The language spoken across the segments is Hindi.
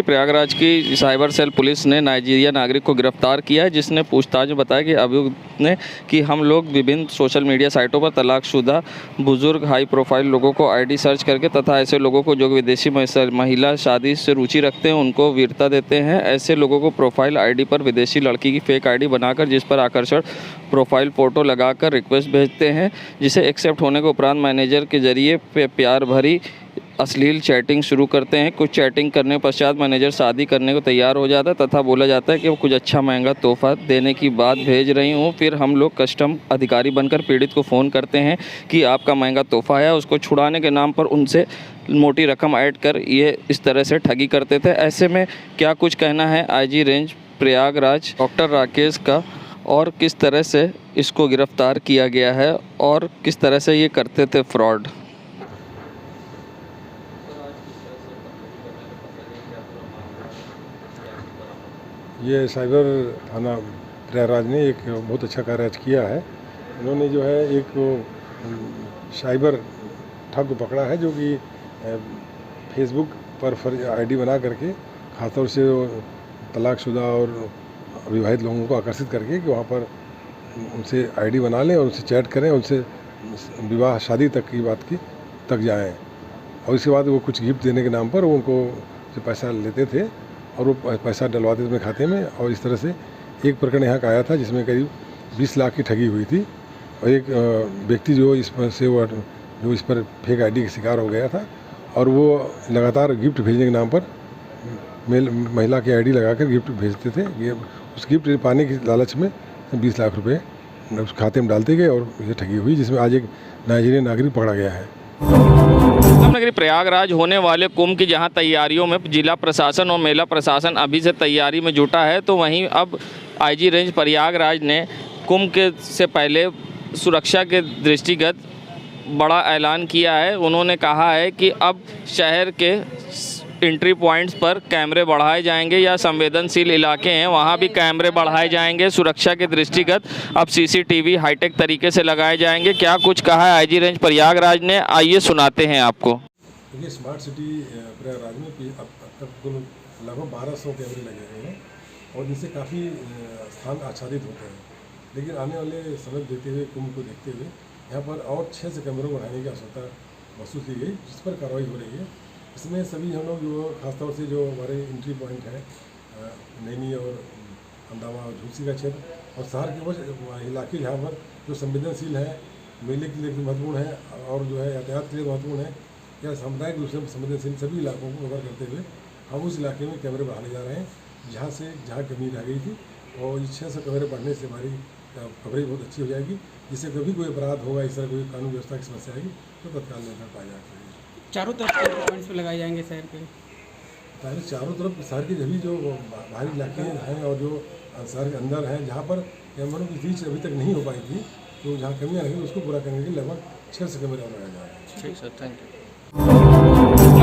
प्रयागराज की साइबर सेल पुलिस ने नाइजीरिया नागरिक को गिरफ्तार किया है, जिसने पूछताछ में बताया कि अभियुक्त ने कि हम लोग विभिन्न सोशल मीडिया साइटों पर तलाकशुदा बुजुर्ग हाई प्रोफाइल लोगों को आईडी सर्च करके तथा ऐसे लोगों को जो विदेशी महिला शादी से रुचि रखते हैं उनको वीरता देते हैं। ऐसे लोगों को प्रोफाइल आईडी पर विदेशी लड़की की फेक आईडी बनाकर जिस पर आकर्षण प्रोफाइल फ़ोटो लगाकर रिक्वेस्ट भेजते हैं, जिसे एक्सेप्ट होने के उपरांत मैनेजर के जरिए प्यार भरी अश्लील चैटिंग शुरू करते हैं। कुछ चैटिंग करने पश्चात मैनेजर शादी करने को तैयार हो जाता है तथा बोला जाता है कि वो कुछ अच्छा महंगा तोहफा देने की बात भेज रही हूँ। फिर हम लोग कस्टम अधिकारी बनकर पीड़ित को फ़ोन करते हैं कि आपका महंगा तोहफा है। उसको छुड़ाने के नाम पर उनसे मोटी रकम ऐड कर ये इस तरह से ठगी करते थे। ऐसे में क्या कुछ कहना है IG range Prayagraj doctor Rakesh का और किस तरह से इसको गिरफ्तार किया गया है और किस तरह से ये करते थे फ्रॉड। ये साइबर थाना प्रयागराज ने एक बहुत अच्छा कार्य किया है। इन्होंने जो है एक साइबर ठग को पकड़ा है, जो कि फेसबुक पर आईडी बना करके खासतौर से तलाकशुदा और अविवाहित लोगों को आकर्षित करके कि वहाँ पर उनसे आईडी बना लें और उनसे चैट करें, उनसे विवाह शादी तक की बात की तक जाएं और इसके बाद वो कुछ गिफ्ट देने के नाम पर वो उनको पैसा लेते थे और वो पैसा डलवाते थे अपने खाते में। और इस तरह से एक प्रकरण यहाँ का आया था जिसमें करीब 20 लाख की ठगी हुई थी और एक व्यक्ति जो इस पर फेक आईडी का शिकार हो गया था और वो लगातार गिफ्ट भेजने के नाम पर महिला की आईडी लगाकर गिफ्ट भेजते थे। ये उस गिफ्ट पाने की लालच में 20 लाख रुपए उस खाते में डालते गए और ये ठगी हुई, जिसमें आज एक नाइजीरियन नागरिक पकड़ा गया है। नगरी प्रयागराज होने वाले कुंभ की जहां तैयारियों में जिला प्रशासन और मेला प्रशासन अभी से तैयारी में जुटा है, तो वहीं अब आईजी रेंज प्रयागराज ने कुंभ के से पहले सुरक्षा के दृष्टिगत बड़ा ऐलान किया है। उन्होंने कहा है कि अब शहर के एंट्री पॉइंट्स पर कैमरे बढ़ाए जाएंगे या संवेदनशील इलाके हैं वहां भी कैमरे बढ़ाए जाएंगे। सुरक्षा के दृष्टिगत अब सीसीटीवी हाईटेक तरीके से लगाए जाएंगे। क्या कुछ कहा है आईजी रेंज प्रयागराज ने, आइए सुनाते हैं आपको। देखिए, स्मार्ट सिटी प्रयागराज में अब तक कुल लगभग 1200 कैमरे लगे हुए हैं और इनसे काफ़ी स्थान आच्छादित होते हैं, लेकिन आने वाले समय देखते हुए कुंभ को देखते हुए यहाँ पर और 6 से कैमरों को बढ़ाने की आवश्यकता महसूस की गई, जिस पर कार्रवाई हो रही है। इसमें सभी हम लोग जो खासतौर से जो हमारे एंट्री पॉइंट है नैनी और अंदावा और झूसी का क्षेत्र और शहर के वो इलाके जहाँ पर जो संवेदनशील है, मेले के लिए महत्वपूर्ण है और जो है यातायात के लिए महत्वपूर्ण है या सामुदायिक रूप से संवेदनशील सभी इलाकों को कवर करते हुए हम उस इलाके में कैमरे बढ़ाने जा रहे हैं जहाँ कमी रह गई थी। और इस 600 कैमरे बढ़ने से हमारी कवरेज बहुत अच्छी हो जाएगी, जिससे कभी कोई अपराध होगा, इस तरह कोई कानून व्यवस्था की समस्या आएगी तो तत्काल नियंत्रण पाया जा सकेगा। चारों तरफ पॉइंट्स पे लगाए जाएंगे शहर के, चारों तरफ शहर के जभी जो बाहरी इलाके हैं और जो शहर के अंदर हैं जहाँ पर कैमरों की रीच अभी तक नहीं हो पाई थी, तो जहाँ कमियाँ रही उसको पूरा करने के लिए लगभग 600 कैमरे लगाया जा रहा है। ठीक सर, थैंक यू।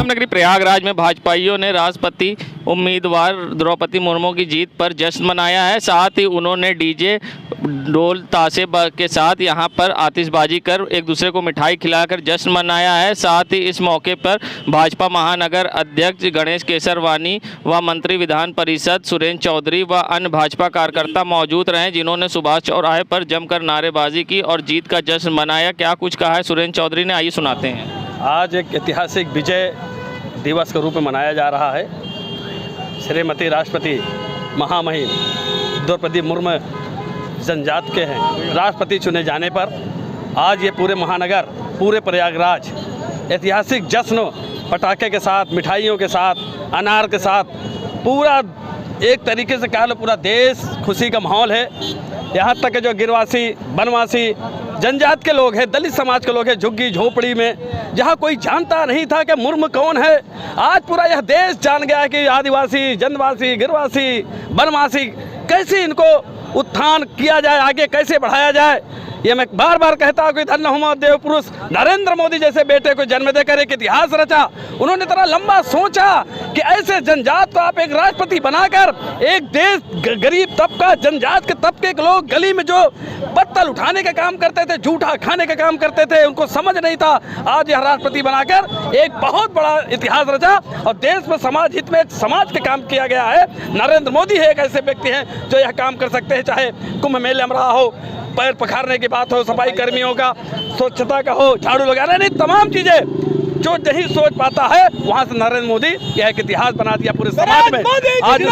नगरी प्रयागराज में भाजपाइयों ने राष्ट्रपति उम्मीदवार द्रौपदी मुर्मू की जीत पर जश्न मनाया है। साथ ही उन्होंने डीजे ढोल ताशे के साथ यहां पर आतिशबाजी कर एक दूसरे को मिठाई खिलाकर जश्न मनाया है। साथ ही इस मौके पर भाजपा महानगर अध्यक्ष गणेश केसरवानी व मंत्री विधान परिषद सुरेंद्र चौधरी व अन्य भाजपा कार्यकर्ता मौजूद रहे, जिन्होंने सुभाष चौराहे पर जमकर नारेबाजी की और जीत का जश्न मनाया। क्या कुछ कहा है सुरेंद्र चौधरी ने, आइए सुनाते हैं। आज एक ऐतिहासिक विजय दिवस के रूप में मनाया जा रहा है। श्रीमती राष्ट्रपति महामहिम द्रौपदी मुर्मू जनजाति के हैं राष्ट्रपति चुने जाने पर आज ये पूरे महानगर, पूरे प्रयागराज ऐतिहासिक जश्न पटाखे के साथ, मिठाइयों के साथ, अनार के साथ, पूरा एक तरीके से कह लो पूरा देश खुशी का माहौल है। यहाँ तक कि जो गिरवासी, बनवासी, जनजाति के लोग हैं, दलित समाज के लोग हैं, झुग्गी झोपड़ी में जहाँ कोई जानता नहीं था कि मुर्मू कौन है, आज पूरा यह देश जान गया है कि आदिवासी, जनवासी, गिरवासी, बनवासी कैसे इनको उत्थान किया जाए, आगे कैसे बढ़ाया जाए। ये मैं बार बार कहता हूँ कि धन्य हुआ देव पुरुष नरेंद्र मोदी जैसे बेटे को जन्म देकर एक इतिहास रचा। उन्होंने तरह लंबा सोचा कि ऐसे जनजात को आप एक राष्ट्रपति बनाकर एक देश गरीब तबका जनजात के तबके के लोग गली में जो पत्तल उठाने का काम करते थे, झूठा खाने का काम करते थे, उनको समझ नहीं था। आज यह राष्ट्रपति बनाकर एक बहुत बड़ा इतिहास रचा और देश में समाज हित में समाज के काम किया गया है। नरेंद्र मोदी है एक ऐसे व्यक्ति हैं जो यह काम कर सकते हैं, चाहे कुंभ मेले में रहा हो, पैर पखारने की बात हो, सफाई कर्मियों का, स्वच्छता का हो, झाड़ू लगाना, नहीं तमाम चीजें जो नहीं सोच पाता है वहां से नरेंद्र मोदी यह एक इतिहास बना दिया पूरे समाज में। आज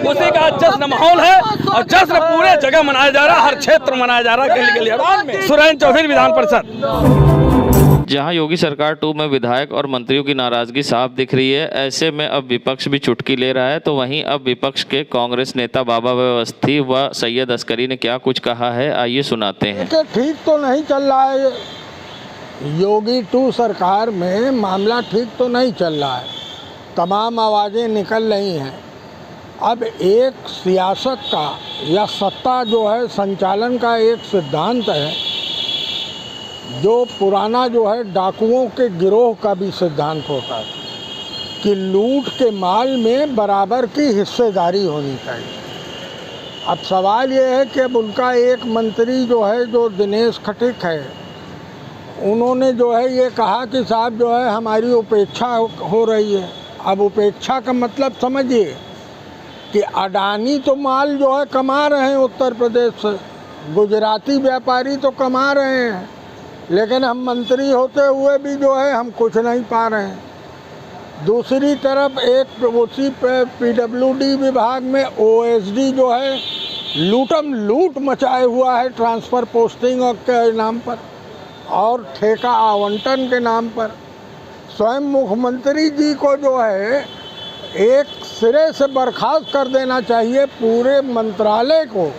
उसी का जश्न माहौल है और जश्न पूरे जगह मनाया जा रहा है, हर क्षेत्र में मनाया जा रहा है, गली गली। सुरेंद्र चौधरी, विधान परिषद। जहां योगी सरकार 2 में विधायक और मंत्रियों की नाराजगी साफ दिख रही है, ऐसे में अब विपक्ष भी चुटकी ले रहा है। तो वहीं अब विपक्ष के कांग्रेस नेता बाबा अवस्थी व सैयद अस्करी ने क्या कुछ कहा है, आइए सुनाते हैं। ठीक तो नहीं चल रहा है, योगी 2 सरकार में मामला ठीक तो नहीं चल रहा है, तमाम आवाज़ें निकल रही हैं। अब एक सियासत का या सत्ता जो है संचालन का एक सिद्धांत है जो पुराना जो है डाकुओं के गिरोह का भी सिद्धांत होता है कि लूट के माल में बराबर की हिस्सेदारी होनी चाहिए। अब सवाल ये है कि अब उनका एक मंत्री जो है, जो दिनेश खटीक है, उन्होंने जो है ये कहा कि साहब जो है हमारी उपेक्षा हो रही है। अब उपेक्षा का मतलब समझिए कि अडानी तो माल जो है कमा रहे हैं उत्तर प्रदेश से, गुजराती व्यापारी तो कमा रहे हैं, लेकिन हम मंत्री होते हुए भी जो है हम कुछ नहीं पा रहे हैं। दूसरी तरफ एक उसी PWD विभाग में OSD जो है लूट मचाए हुआ है ट्रांसफ़र पोस्टिंग के नाम पर और ठेका आवंटन के नाम पर। स्वयं मुख्यमंत्री जी को जो है एक सिरे से बर्खास्त कर देना चाहिए पूरे मंत्रालय को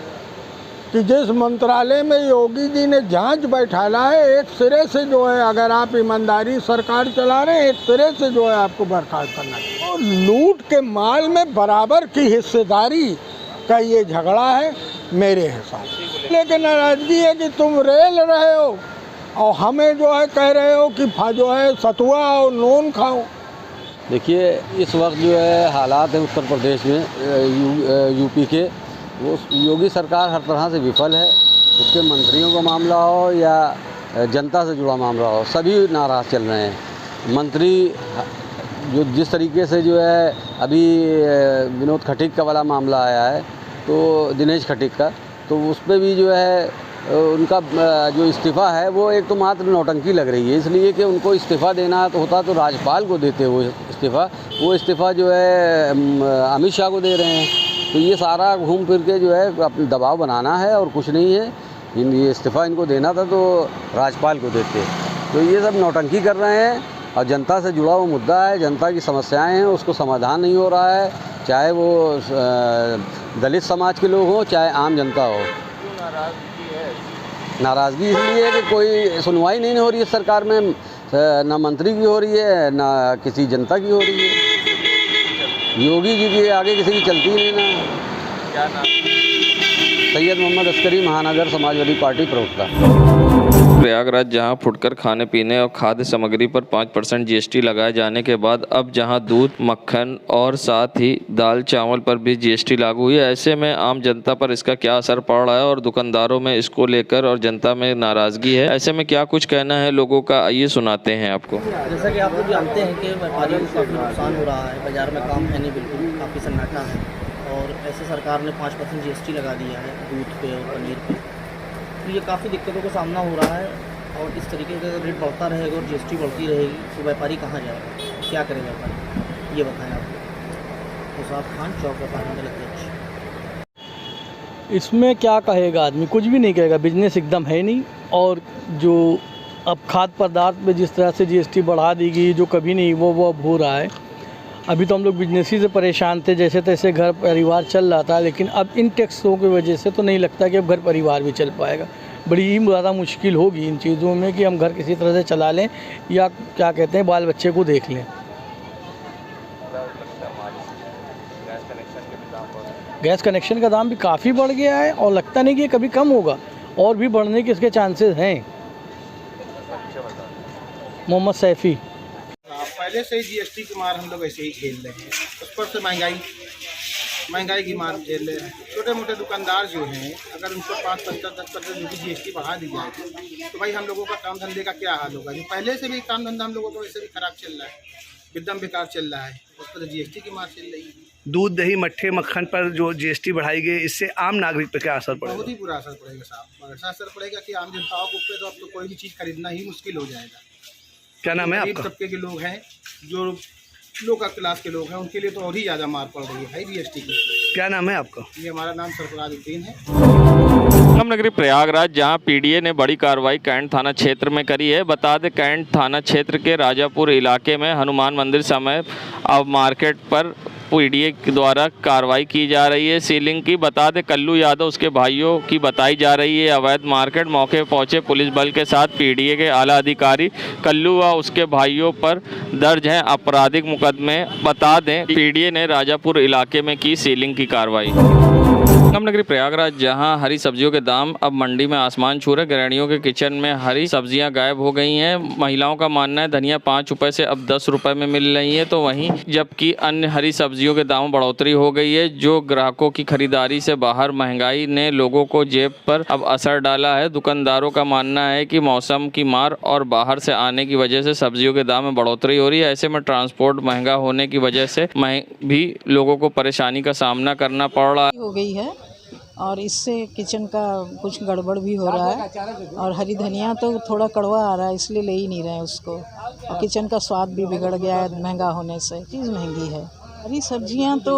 कि जिस मंत्रालय में योगी जी ने जांच बैठाला है, एक सिरे से जो है अगर आप ईमानदारी सरकार चला रहे हैं, एक सिरे से जो है आपको बर्खास्त करना चाहिए। और लूट के माल में बराबर की हिस्सेदारी का ये झगड़ा है मेरे हिसाब से। लेकिन नाराजगी है कि तुम रेल रहे हो और हमें जो है कह रहे हो कि जो है सतुआ और नून खाओ। देखिए, इस वक्त जो है हालात है उत्तर प्रदेश में, यूपी के, वो योगी सरकार हर तरह से विफल है। उसके मंत्रियों का मामला हो या जनता से जुड़ा मामला हो, सभी नाराज़ चल रहे हैं। मंत्री जो जिस तरीके से जो है अभी विनोद खटीक का वाला मामला आया है, तो दिनेश खटीक का, तो उस पर भी जो है उनका जो इस्तीफ़ा है वो एक तो मात्र नौटंकी लग रही है, इसलिए कि उनको इस्तीफ़ा देना तो होता तो राज्यपाल को देते वो इस्तीफ़ा जो है अमित शाह को दे रहे हैं। तो ये सारा घूम फिर के जो है अपना दबाव बनाना है और कुछ नहीं है। ये इस्तीफ़ा इनको देना था तो राज्यपाल को देते। तो ये सब नौटंकी कर रहे हैं और जनता से जुड़ा हुआ मुद्दा है, जनता की समस्याएं हैं, उसको समाधान नहीं हो रहा है, चाहे वो दलित समाज के लोग हों चाहे आम जनता हो। नाराज़गी इसलिए है कि कोई सुनवाई नहीं हो रही है सरकार में, ना मंत्री की हो रही है ना किसी जनता की हो रही है। योगी जी के आगे किसी की चलती नहीं ना। क्या नाम? सैयद मोहम्मद अस्करी, महानगर समाजवादी पार्टी प्रवक्ता। प्रयागराज जहां फुटकर खाने पीने और खाद्य सामग्री पर 5% GST लगाए जाने के बाद अब जहां दूध, मक्खन और साथ ही दाल चावल पर भी GST लागू हुई है, ऐसे में आम जनता पर इसका क्या असर पड़ रहा है और दुकानदारों में इसको लेकर और जनता में नाराज़गी है, ऐसे में क्या कुछ कहना है लोगों का, आइए सुनाते हैं आपको। जैसा कि आप लोग जानते हैं कि व्यापारियों को काफ़ी नुकसान हो रहा है, बाज़ार में काम है नहीं, बिल्कुल काफ़ी सन्नाटा है और ऐसे सरकार ने 5% GST लगा दिया है दूध पे और पनीर पे। तो ये काफ़ी दिक्कतों का सामना हो रहा है और इस तरीके का रेट बढ़ता रहेगा और GST बढ़ती रहेगी तो व्यापारी कहाँ जाएगा, क्या करे व्यापारी, ये बताएं आप। तो साहब खान चौक व्यापार मंडल अध्यक्ष। इसमें क्या कहेगा आदमी, कुछ भी नहीं कहेगा, बिजनेस एकदम है नहीं। और जो अब खाद्य पदार्थ में जिस तरह से GST बढ़ा दी गई, जो कभी नहीं वो अब हो रहा है। अभी तो हम लोग बिजनेस ही से परेशान थे, जैसे तैसे घर परिवार चल रहा था, लेकिन अब इन टैक्सों की वजह से तो नहीं लगता कि अब घर परिवार भी चल पाएगा। बड़ी ही ज़्यादा मुश्किल होगी इन चीज़ों में कि हम घर किसी तरह से चला लें या क्या कहते हैं बाल बच्चे को देख लें। गैस कनेक्शन का दाम भी काफ़ी बढ़ गया है और लगता नहीं कि ये कभी कम होगा। और भी बढ़ने के इसके चांसेस हैं। मोहम्मद सैफ़ी। पहले से ही जीएसटी की मार हम लोग ऐसे ही झेल रहे हैं, उस पर से महंगाई की मार झेल रहे हैं। छोटे मोटे दुकानदार जो हैं, अगर उनको 5-10% उनकी जीएसटी बढ़ा दी जाए तो भाई हम लोगों का काम धंधे का क्या हाल होगा। जो पहले से भी काम धंधा हम लोगों को वैसे भी खराब चल रहा है, एकदम बेकार चल रहा है, उस पर जीएसटी की मार चल रही है। दूध, दही, मट्ठे, मक्खन पर जो जीएसटी बढ़ाई गई, इससे आम नागरिक पर क्या असर पड़ेगा? बहुत ही बुरा असर पड़ेगा साहब। ऐसा असर पड़ेगा कि आम जनता को तो अब तो कोई भी चीज़ खरीदना ही मुश्किल हो जाएगा। क्या नाम है गरीब आपका? तबके के लोग हैं, जो लोकल क्लास के लोग हैं, उनके लिए तो और ही ज़्यादा मार पड़ रही है भाई जीएसटी की। क्या नाम है आपका? ये हमारा नाम सरफराजुद्दीन है। संगम नगरी प्रयागराज, जहां पीडीए ने बड़ी कार्रवाई कैंट थाना क्षेत्र में करी है। बता दें, कैंट थाना क्षेत्र के राजापुर इलाके में हनुमान मंदिर समेत अब मार्केट पर पीडीए के द्वारा कार्रवाई की जा रही है सीलिंग की। बता दें, कल्लू यादव उसके भाइयों की बताई जा रही है अवैध मार्केट। मौके पहुंचे पुलिस बल के साथ पीडीए के आला अधिकारी। कल्लू व उसके भाइयों पर दर्ज हैं आपराधिक मुकदमे। बता दें, पीडीए ने राजापुर इलाके में की सीलिंग की कार्रवाई। संगम नगरी प्रयागराज, जहां हरी सब्जियों के दाम अब मंडी में आसमान छू रहे। गृहिणियों के किचन में हरी सब्जियां गायब हो गई हैं। महिलाओं का मानना है धनिया 5 रुपए से अब 10 रुपए में मिल रही है, तो वहीं जबकि अन्य हरी सब्जियों के दाम बढ़ोतरी हो गई है, जो ग्राहकों की खरीदारी से बाहर महंगाई ने लोगों को जेब पर अब असर डाला है। दुकानदारों का मानना है कि मौसम की मार और बाहर से आने की वजह से सब्जियों के दाम में बढ़ोतरी हो रही है। ऐसे में ट्रांसपोर्ट महंगा होने की वजह से भी लोगों को परेशानी का सामना करना पड़ रहा हो गई है और इससे किचन का कुछ गड़बड़ भी हो रहा है। और हरी धनिया तो थोड़ा कड़वा आ रहा है, इसलिए ले ही नहीं रहे हैं उसको। और किचन का स्वाद भी बिगड़ गया है महंगा होने से। चीज़ महंगी है। हरी सब्जियां तो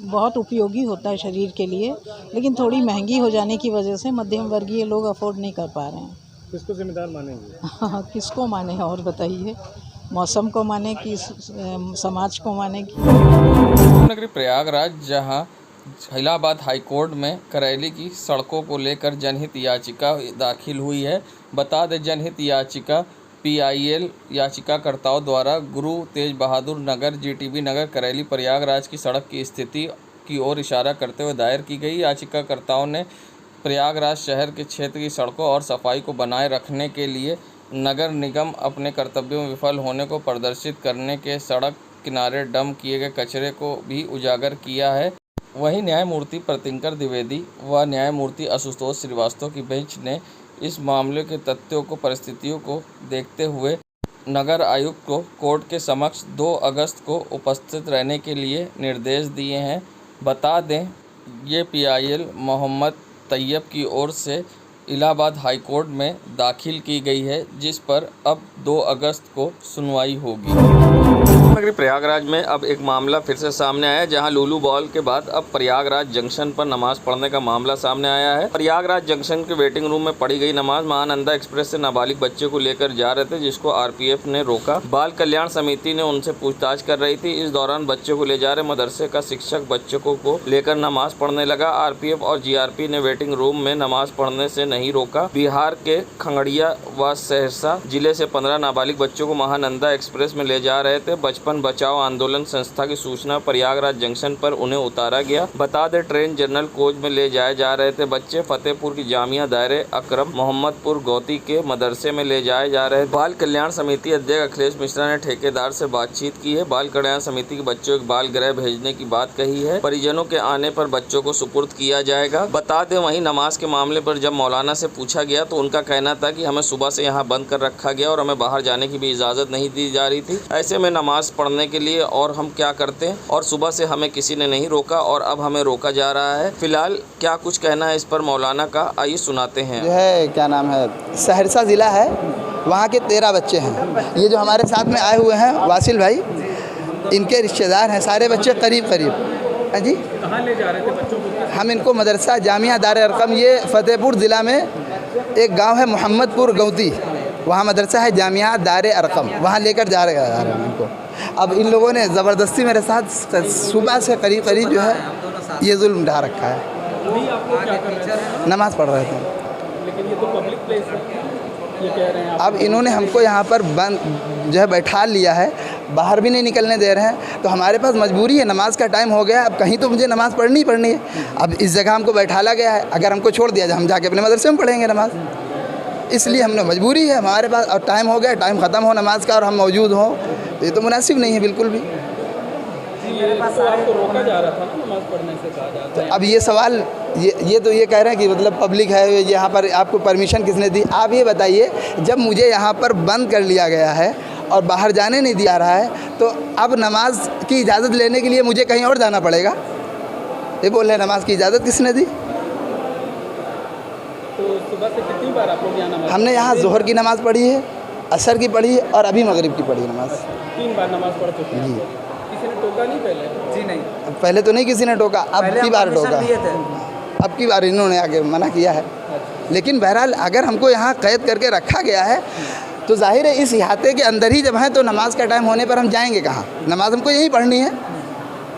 बहुत उपयोगी होता है शरीर के लिए, लेकिन थोड़ी महंगी हो जाने की वजह से मध्यम वर्गीय लोग अफोर्ड नहीं कर पा रहे हैं। किसको जिम्मेदार मानेंगे? हाँ, किसको माने और बताइए? मौसम को माने कि समाज को माने कि? नगरी प्रयागराज, जहां इलाहाबाद हाईकोर्ट में करेली की सड़कों को लेकर जनहित याचिका दाखिल हुई है। बता दें, जनहित याचिका पीआईएल याचिकाकर्ताओं द्वारा गुरु तेज बहादुर नगर, जीटीबी नगर, करेली प्रयागराज की सड़क की स्थिति की ओर इशारा करते हुए दायर की गई। याचिकाकर्ताओं ने प्रयागराज शहर के क्षेत्र की सड़कों और सफाई को बनाए रखने के लिए नगर निगम अपने कर्तव्यों में विफल होने को प्रदर्शित करने के सड़क किनारे डंप किए गए कचरे को भी उजागर किया है। वहीं न्यायमूर्ति प्रतिंकर द्विवेदी व न्यायमूर्ति आशुतोष श्रीवास्तव की बेंच ने इस मामले के तथ्यों को परिस्थितियों को देखते हुए नगर आयुक्त को कोर्ट के समक्ष 2 अगस्त को उपस्थित रहने के लिए निर्देश दिए हैं। बता दें, ये पीआईएल मोहम्मद तैयब की ओर से इलाहाबाद हाईकोर्ट में दाखिल की गई है, जिस पर अब 2 अगस्त को सुनवाई होगी। नगरी प्रयागराज में अब एक मामला फिर से सामने आया है, जहां लूलू बॉल के बाद अब प्रयागराज जंक्शन पर नमाज पढ़ने का मामला सामने आया है। प्रयागराज जंक्शन के वेटिंग रूम में पढ़ी गई नमाज महानंदा एक्सप्रेस से नाबालिग बच्चे को लेकर जा रहे थे, जिसको आरपीएफ ने रोका। बाल कल्याण समिति ने उनसे पूछताछ कर रही थी। इस दौरान बच्चे को ले जा रहे मदरसे का शिक्षक बच्चों को लेकर नमाज पढ़ने लगा। आरपीएफ और जीआरपी ने वेटिंग रूम में नमाज पढ़ने से नहीं रोका। बिहार के खगड़िया व सहरसा जिले से 15 नाबालिग बच्चों को महानंदा एक्सप्रेस में ले जा रहे थे। बचपन बचाओ आंदोलन संस्था की सूचना प्रयागराज जंक्शन पर उन्हें उतारा गया। बता दें, ट्रेन जनरल कोच में ले जाए जा रहे थे बच्चे। फतेहपुर की जामिया दायरे अकरम मोहम्मदपुर गौती के मदरसे में ले जाए जा रहे। बाल कल्याण समिति अध्यक्ष अखिलेश मिश्रा ने ठेकेदार से बातचीत की है। बाल कल्याण समिति के बच्चों को बाल गृह भेजने की बात कही है। परिजनों के आने पर बच्चों को सुपुर्द किया जाएगा। बता दें, वहीं नमाज के मामले पर जब मौलाना से पूछा गया तो उनका कहना था कि हमें सुबह से यहाँ बंद कर रखा गया और हमें बाहर जाने की भी इजाज़त नहीं दी जा रही थी। ऐसे में नमाज पढ़ने के लिए और हम क्या करते हैं, और सुबह से हमें किसी ने नहीं रोका और अब हमें रोका जा रहा है। फिलहाल क्या कुछ कहना है इस पर मौलाना का, आइए सुनाते हैं। जो है क्या नाम है, सहरसा ज़िला है, वहाँ के 13 बच्चे हैं। ये जो हमारे साथ में आए हुए हैं वासिल भाई, इनके रिश्तेदार हैं। सारे बच्चे करीब जी। कहाँ ले जा रहे थे बच्चों को? हम इनको मदरसा जामिया दारे अरकम, ये फतेहपुर ज़िला में एक गांव है मोहम्मदपुर गौती, वहाँ मदरसा है जामिया दारे अरकम, वहाँ लेकर जा रहे हैं इनको। अब इन लोगों ने ज़बरदस्ती मेरे साथ सुबह से करीब जो है ये जुल्म ढा रखा है। नमाज़ पढ़ रहे थे, लेकिन ये तो पब्लिक प्लेस है, ये कह रहे हैं। अब इन्होंने हमको यहाँ पर बंद जो है बैठा लिया है। बाहर भी नहीं निकलने दे रहे हैं। तो हमारे पास मजबूरी है, नमाज का टाइम हो गया, अब कहीं तो मुझे नमाज़ पढ़नी ही पढ़नी है। अब इस जगह हमको बैठाला गया है, अगर हमको छोड़ दिया जाए हम जाके अपने मदरसे में पढ़ेंगे नमाज़, इसलिए हमने मजबूरी है हमारे पास। और टाइम हो गया, टाइम ख़त्म हो नमाज का और हम मौजूद हों, तो ये तो मुनासिब नहीं है बिल्कुल भी। तो आपको रोका जा रहा था ना नमाज पढ़ने से, कहा जाता है। अब ये सवाल ये तो ये कह रहे हैं कि मतलब पब्लिक है यहाँ पर, आपको परमिशन किसने दी? आप ये बताइए, जब मुझे यहाँ पर बंद कर लिया गया है और बाहर जाने नहीं दिया रहा है, तो अब नमाज की इजाज़त लेने के लिए मुझे कहीं और जाना पड़ेगा? ये बोल रहे हैं नमाज की इजाज़त किसने दी? तो सुबह से कितनी बार आप लोग यहाँ नमाज? हमने यहाँ जोहर की नमाज़ पढ़ी है, असर की पढ़ी है और अभी मगरिब की पढ़ी है नमाज। 3 बार नमाज पढ़ चुके हैं। किसी ने टोका नहीं पहले? जी नहीं, पहले तो नहीं किसी ने टोका, अब की बार टोका, अब की बार इन्होंने आगे मना किया है। लेकिन बहरहाल अगर हमको यहाँ कैद करके रखा गया है तो जाहिर है इस इहाते के अंदर ही जब हैं तो नमाज का टाइम होने पर हम जाएंगे कहाँ? नमाज हमको यहीं पढ़नी है,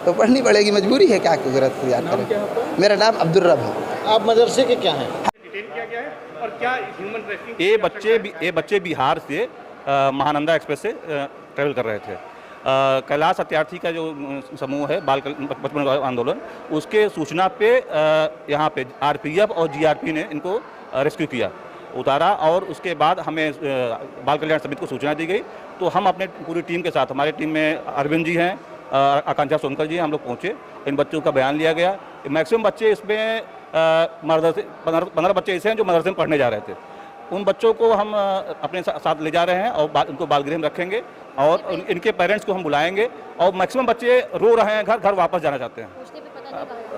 तो पढ़नी पड़ेगी, मजबूरी है, क्या कुदरत याद करें। मेरा नाम अब्दुल रब है। आप मदरसे के क्या हैं? ये बच्चे बिहार से महानंदा एक्सप्रेस से ट्रैवल कर रहे थे। कैलाश सत्यार्थी का जो समूह है बाल बचपन आंदोलन, उसके सूचना पे यहाँ पे आरपीएफ और जीआरपी ने इनको रेस्क्यू किया, उतारा, और उसके बाद हमें बाल कल्याण समिति को सूचना दी गई। तो हम अपने पूरी टीम के साथ, हमारी टीम में अरविंद जी हैं, आकांक्षा सोनकर जी हैं, हम लोग पहुँचे, इन बच्चों का बयान लिया गया। मैक्सिमम बच्चे इसमें 15 बच्चे ऐसे हैं जो मदरसे में पढ़ने जा रहे थे। उन बच्चों को हम अपने साथ ले जा रहे हैं और उनको बालगृह में रखेंगे और इनके पेरेंट्स को हम बुलाएंगे। और मैक्सिमम बच्चे रो रहे हैं, घर वापस जाना चाहते हैं।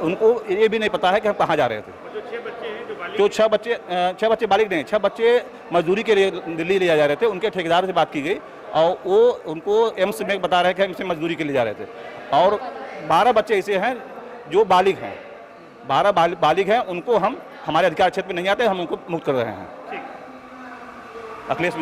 उनको ये भी नहीं पता है कि हम कहाँ जा रहे थे। जो 6 बच्चे बालिग नहीं, 6 बच्चे मजदूरी के लिए दिल्ली ले जा रहे थे। उनके ठेकेदार से बात की गई और वो उनको एम्स में बता रहे हैं कि हम इसे मजदूरी के लिए जा रहे थे। और 12 बच्चे ऐसे हैं जो बालिग हैं, 12 बालिग हैं, उनको हम हमारे अधिकार क्षेत्र में नहीं आते, हम उनको मुक्त कर रहे हैं। अखिलेश